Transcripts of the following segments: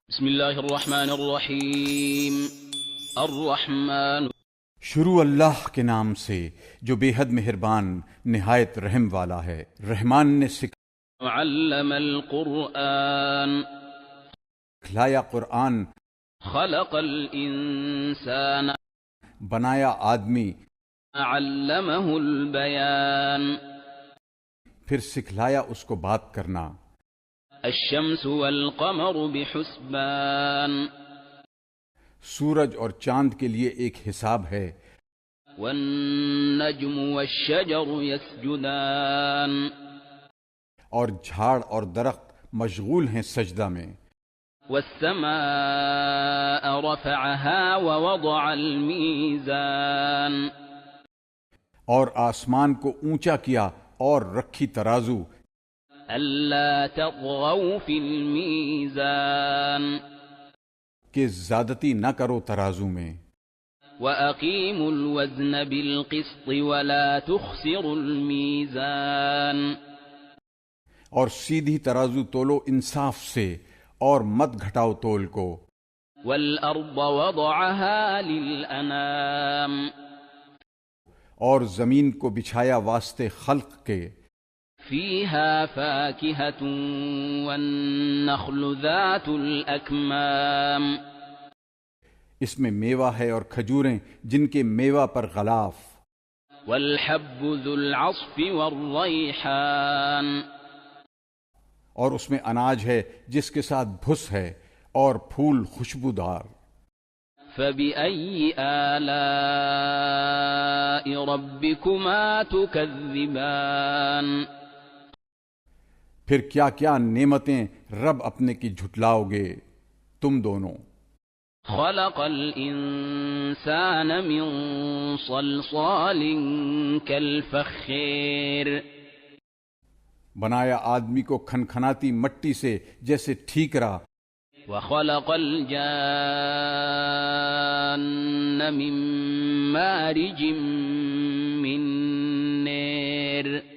بسم اللہ الرحمن الرحیم الرحمن شروع اللہ کے نام سے جو بے حد مہربان نہایت رحم والا ہے۔ رحمان نے علم القرآن سکھلایا قرآن، خلق الانسان بنایا آدمی، علمہ البیان پھر سکھلایا اس کو بات کرنا۔ الشمس والقمر بحسبان سورج اور چاند کے لیے ایک حساب ہے۔ والنجم والشجر يسجدان اور جھاڑ اور درخت مشغول ہیں سجدہ میں۔ والسماء رفعها ووضع الميزان اور آسمان کو اونچا کیا اور رکھی ترازو۔ ألا تطغوا في الميزان کہ زیادتی نہ کرو ترازو میں۔ وأقيموا الوزن بالقسط ولا تخسروا الميزان اور سیدھی ترازو تولو انصاف سے اور مت گھٹاؤ تول کو۔ والأرض وضعها للأنام اور زمین کو بچھایا واسطے خلق کے۔ فيها فاكهة والنخل ذات الأكمام اس میں میوہ ہے اور کھجوریں جن کے میوہ پر غلاف۔ والحب ذو العصف والريحان اور اس میں اناج ہے جس کے ساتھ بھس ہے اور پھول خوشبودار۔ فبأي آلاء ربكما تكذبان پھر کیا کیا نعمتیں رب اپنے کی جھٹلاؤ گے تم دونوں۔ خلق الإنسان من صلصال كالفخير بنایا آدمی کو کھنکھناتی مٹی سے جیسے ٹھیکرا۔ وخلق الجان من مارج من نار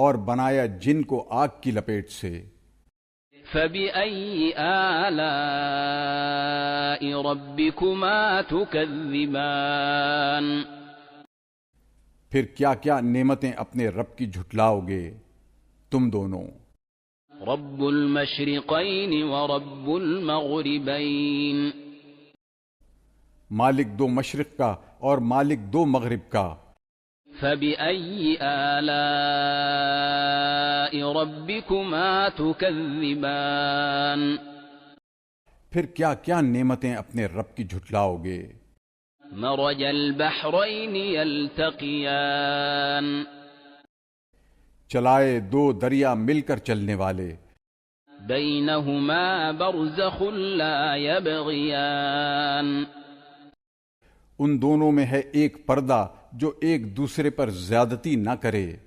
اور بنایا جن کو آگ کی لپیٹ سے۔ فبأي آلاء ربكما تكذبان پھر کیا کیا نعمتیں اپنے رب کی جھٹلاؤ گے تم دونوں۔ رب المشرقين ورب المغربين مالک دو مشرق کا اور مالک دو مغرب کا۔ فبأي آلاء ربكما تكذبان پھر کیا کیا نعمتیں اپنے رب کی جھٹلاؤ گے۔ مرج البحرين يلتقيان چلائے دو دریا مل کر چلنے والے۔ بينهما برزخ لا يبغيان ان دونوں میں ہے ایک پردہ جو ایک دوسرے پر زیادتی نہ کرے۔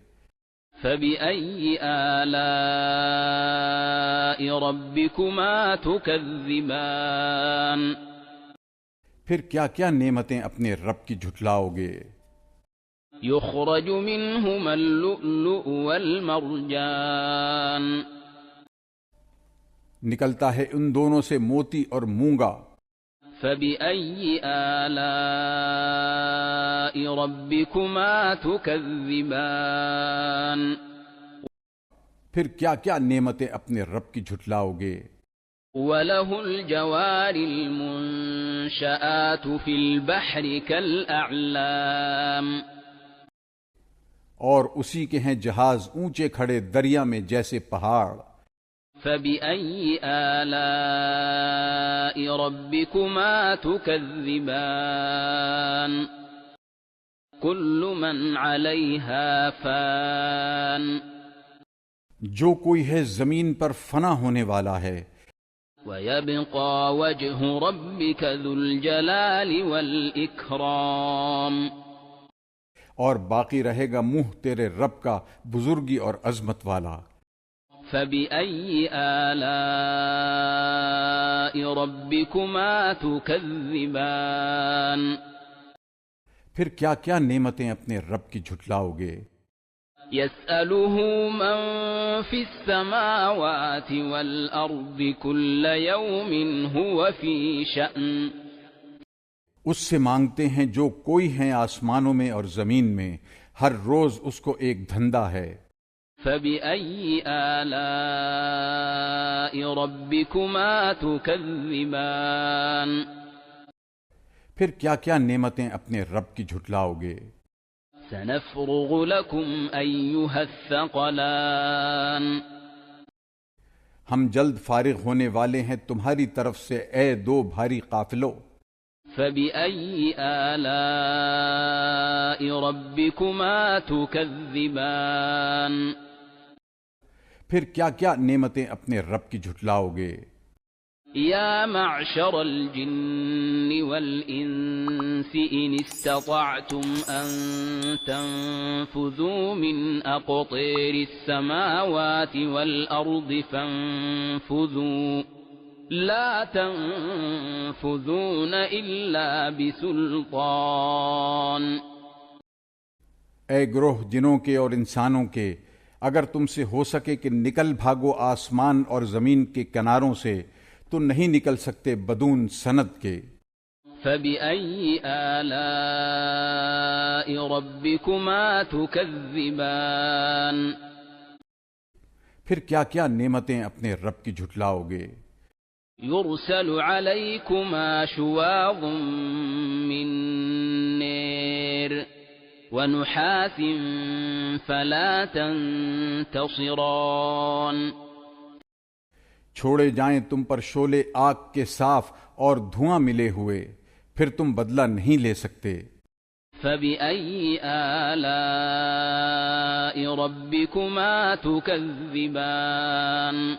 فبأي آلاء ربكما تكذبان پھر کیا کیا نعمتیں اپنے رب کی جھٹلاؤ گے۔ يخرج منهما اللؤلؤ والمرجان نکلتا ہے ان دونوں سے موتی اور مونگا۔ فبأي آلاء ربكما تكذبان پھر کیا کیا نعمتیں اپنے رب کی جھٹلاؤ گے۔ وله الجوار المنشآت في البحر كالأعلام اور اسی کے ہیں جہاز اونچے کھڑے دریا میں جیسے پہاڑ۔ فبأي آلاء ربكما تكذبان كل من عليها فان جو کوئی ہے زمین پر فنا ہونے والا ہے۔ ويبقى وجه ربك ذو الجلال والإكرام اور باقی رہے گا منہ تیرے رب کا بزرگی اور عظمت والا۔ فبأي آلاء ربكما تكذبان پھر کیا کیا نعمتیں اپنے رب کی جھٹلاؤ گے۔ يسأله من في السماوات والأرض كل يوم هو في شأن اس سے مانگتے ہیں جو کوئی ہیں آسمانوں میں اور زمین میں، ہر روز اس کو ایک دھندا ہے۔ فبأي آلاء ربكما تكذبان پھر کیا کیا نعمتیں اپنے رب کی جھٹلاؤ گے؟ سنفرغ لكم أيها الثقلان ہم جلد فارغ ہونے والے ہیں تمہاری طرف سے اے دو بھاری قافلوں۔ فبأي آلاء ربكما تكذبان پھر کیا کیا نعمتیں اپنے رب کی جھٹلاؤ گے؟ يا معشر الجن والإنس إن استطعتم أن تنفذوا من أقطار السماوات والأرض فانفذوا لا تنفذون إلا بسلطان۔ اے گروہ جنوں کے اور انسانوں کے، اگر تم سے ہو سکے کہ نکل بھاگو آسمان اور زمین کے کناروں سے، تو نہیں نکل سکتے بدون سند کے۔ فبأي آلاء ربكما تكذبان پھر کیا کیا نعمتیں اپنے رب کی جھٹلاؤ گے؟ يرسل عليكما شواظ من نار ونحاس فلا تنتصران چھوڑے جائیں تم پر شعلے آگ کے صاف اور دھواں ملے ہوئے، پھر تم بدلہ نہیں لے سکتے۔ فبأي آلاء ربكما تكذبان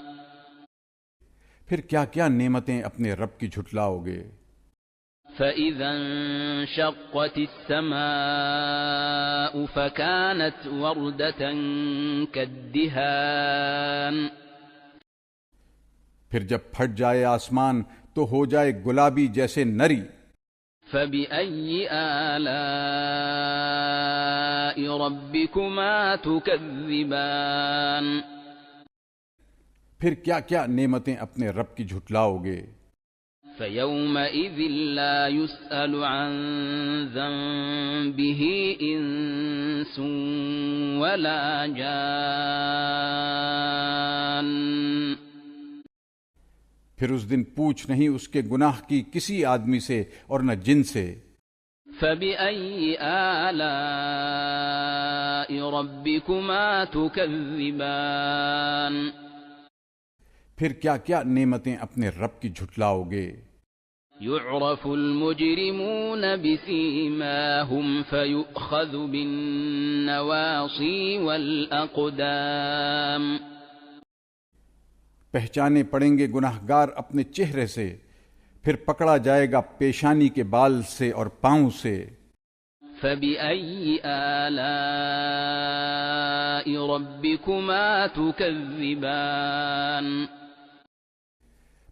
پھر کیا کیا نعمتیں اپنے رب کی جھٹلاؤ گے؟ فإذا انشقت السماء فكانت وردة كالدهان پھر جب پھٹ جائے آسمان تو ہو جائے گلابی جیسے نری۔ فبأي آلاء ربكما تكذبان پھر کیا کیا نعمتیں اپنے رب کی جھٹلاؤ گے؟ فيومئذ لا يسأل عن ذنبه إنس ولا جان پھر اس دن پوچھ نہیں اس کے گناہ کی کسی آدمی سے اور نہ جن سے۔ فبأي آلاء ربكما تكذبان پھر کیا کیا نعمتیں اپنے رب کی جھٹلاؤ گے؟ يعرف المجرمون بسيماهم فيؤخذ بالنواصي والأقدام پہچانے پڑیں گے گناہگار اپنے چہرے سے، پھر پکڑا جائے گا پیشانی کے بال سے اور پاؤں سے۔ فبأي آلاء ربكما تكذبان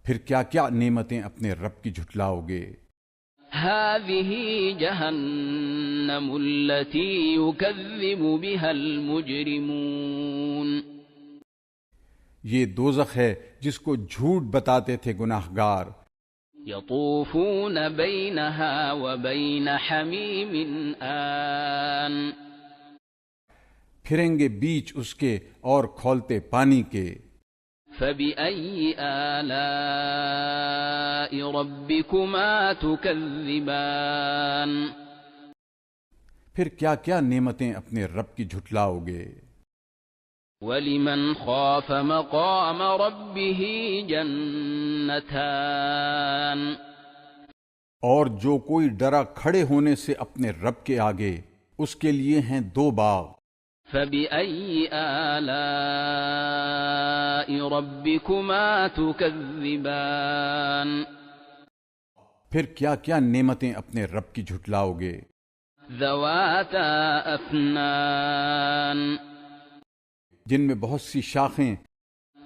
پھر کیا کیا نعمتیں اپنے رب کی جھٹلاؤ گے؟ هذه جهنم التي يكذب بها المجرمون یہ دوزخ ہے جس کو جھوٹ بتاتے تھے گناہگار۔ يطوفون بينها وبين حميم آن پھریں گے بیچ اس کے اور کھولتے پانی کے۔ فبأي آلاء ربكما تكذبان پھر کیا کیا نعمتیں اپنے رب کی جھٹلاؤ گے؟ ولمن خاف مقام ربه جنتان اور جو کوئی ڈرا کھڑے ہونے سے اپنے رب کے آگے، اس کے لیے ہیں دو باغ۔ فبأي آلاء ربكما تكذبان پھر کیا کیا نعمتیں اپنے رب کی جھٹلاؤ گے؟ ذواتا افنان جن میں بہت سی شاخیں۔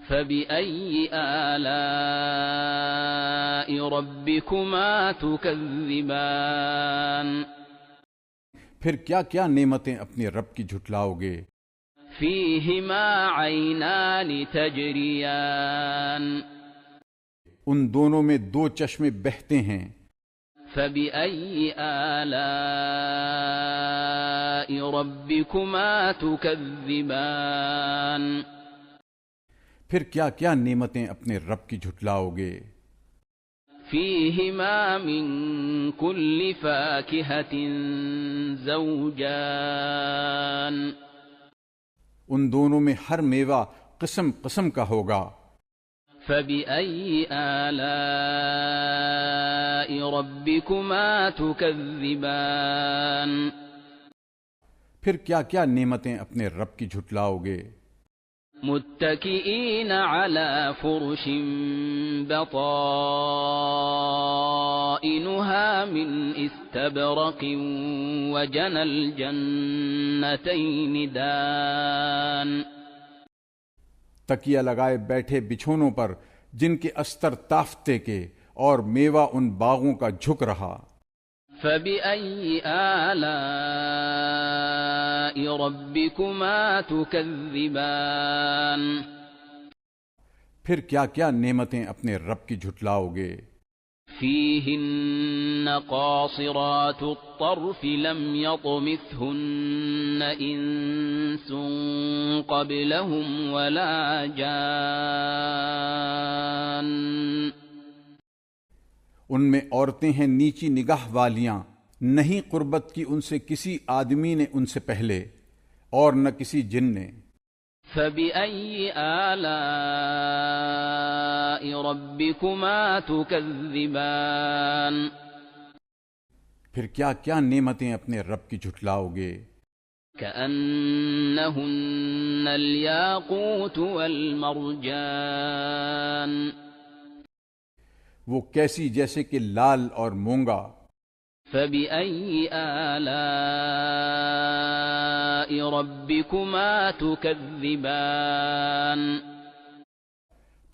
فبأي آلاء ربكما تكذبان پھر کیا کیا نعمتیں اپنے رب کی جھٹلاؤ گے؟ فيهما عينان تجريان ان دونوں میں دو چشمے بہتے ہیں. فبأي آلاء ربكما تكذبان پھر کیا کیا نعمتیں اپنے رب کی جھٹلاؤ گے. فيهما من كل فاكهة زوجان ان دونوں میں ہر میوہ قسم قسم کا ہوگا. فبأي آلاء ربكما تكذبان پھر کیا کیا نعمتیں اپنے رب کی جھٹلاؤ گے. متكئين على فرش بطائنها من استبرق وجنى الجنتين دان تکیہ لگائے بیٹھے بچھونوں پر جن کے استر تافتے کے اور میوہ ان باغوں کا جھک رہا. فبأي آلاء ربكما تكذبان پھر کیا کیا نعمتیں اپنے رب کی جھٹلاؤ گے. فيهن قاصرات الطرف لم يطمثهن إنس قبلهم ولا جان ان میں عورتیں ہیں نیچی نگاہ والیاں، نہیں قربت کی ان سے کسی آدمی نے ان سے پہلے اور نہ کسی جن نے. فبأي آلاء ربكما تكذبان پھر کیا کیا نعمتیں اپنے رب کی جھٹلاؤ گے. كأنهن الياقوت والمرجان وہ کیسی جیسے کہ لال اور مونگا. فبأي آلاء ربكما تكذبان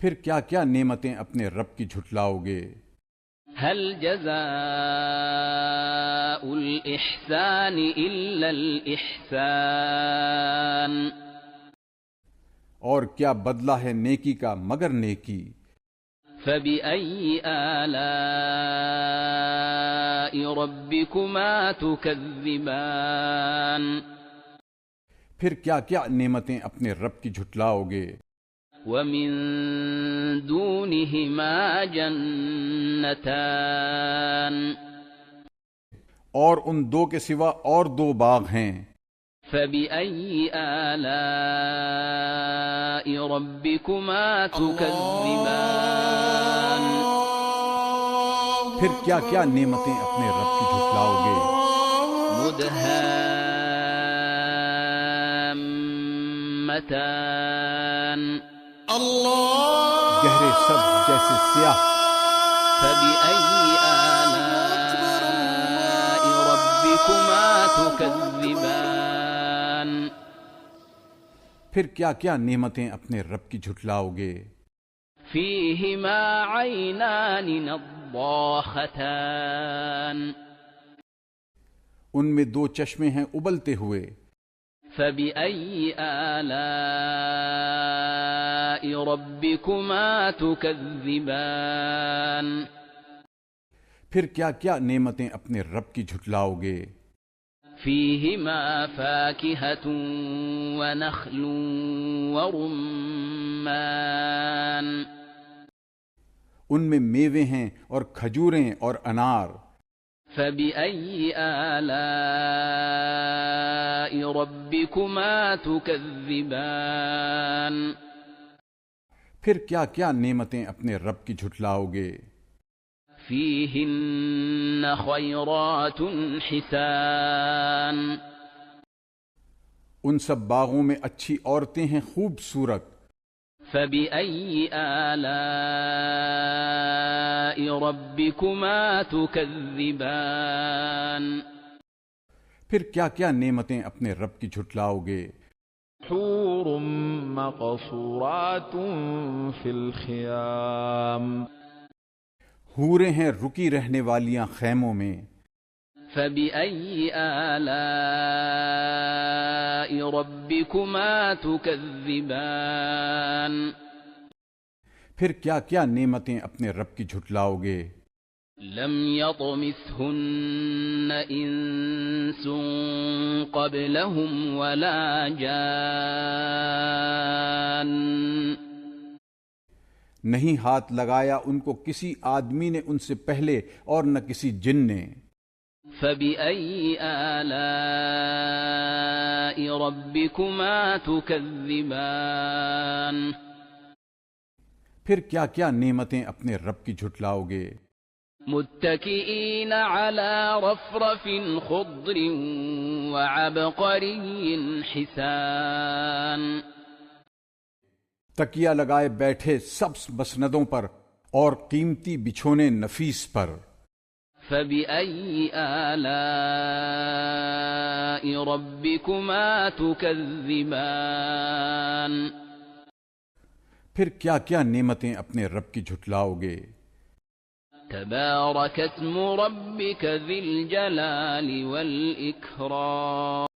پھر کیا کیا نعمتیں اپنے رب کی جھٹلاؤ گے. هل جزاء الإحسان إلا الإحسان اور کیا بدلہ ہے نیکی کا مگر نیکی. فبأي آلاء ربكما تكذبان پھر کیا کیا نعمتیں اپنے رب کی جھٹلاؤ گے. ومن دونهما جنتان اور ان دو کے سوا اور دو باغ ہیں. فبأي آلاء ربكما تكذبان پھر کیا کیا نعمتیں اپنے رب کی جھٹلاؤ گے. مدهامتان گہرے سبز جیسے سیاہ. فبأي آلاء ربكما تكذبان پھر کیا کیا نعمتیں اپنے رب کی جھٹلاؤ گے. فيهما عينان نضاختان ان میں دو چشمے ہیں ابلتے ہوئے. فبأي آلاء ربكما تكذبان پھر کیا کیا نعمتیں اپنے رب کی جھٹلاؤ گے. فيهما فاكهة ونخل ورمان ان میں میوے ہیں اور کھجوریں اور انار. فبأي آلاء ربكما تكذبان پھر کیا کیا نعمتیں اپنے رب کی جھٹلاؤ گے. فيهن خيرات حسان ان سب باغوں میں اچھی عورتیں ہیں خوبصورت. فبأي آلاء ربكما تكذبان پھر کیا کیا نعمتیں اپنے رب کی جھٹلاؤ گے. حور مقصورات فی الخیام حوریں ہیں رکی رہنے والیاں خیموں میں. فبأي آلاء ربكما تكذبان پھر کیا کیا نعمتیں اپنے رب کی جھٹلاؤ گے؟ لم يطمثهن انس قبلهم ولا جان نہیں ہاتھ لگایا ان کو کسی آدمی نے ان سے پہلے اور نہ کسی جن نے۔ فبأي آلاء ربكما تكذبان پھر کیا کیا نعمتیں اپنے رب کی جھٹلاؤ گے؟ متكئين على رفرف خضر وعبقري حسان تکیہ لگائے بیٹھے سبز مسندوں پر اور قیمتی بچھونے نفیس پر۔ فبأي آلاء ربكما تكذبان پھر کیا کیا نعمتیں اپنے رب کی جھٹلاؤ گے؟ تبارك اسم ربك ذي الجلال والإكرام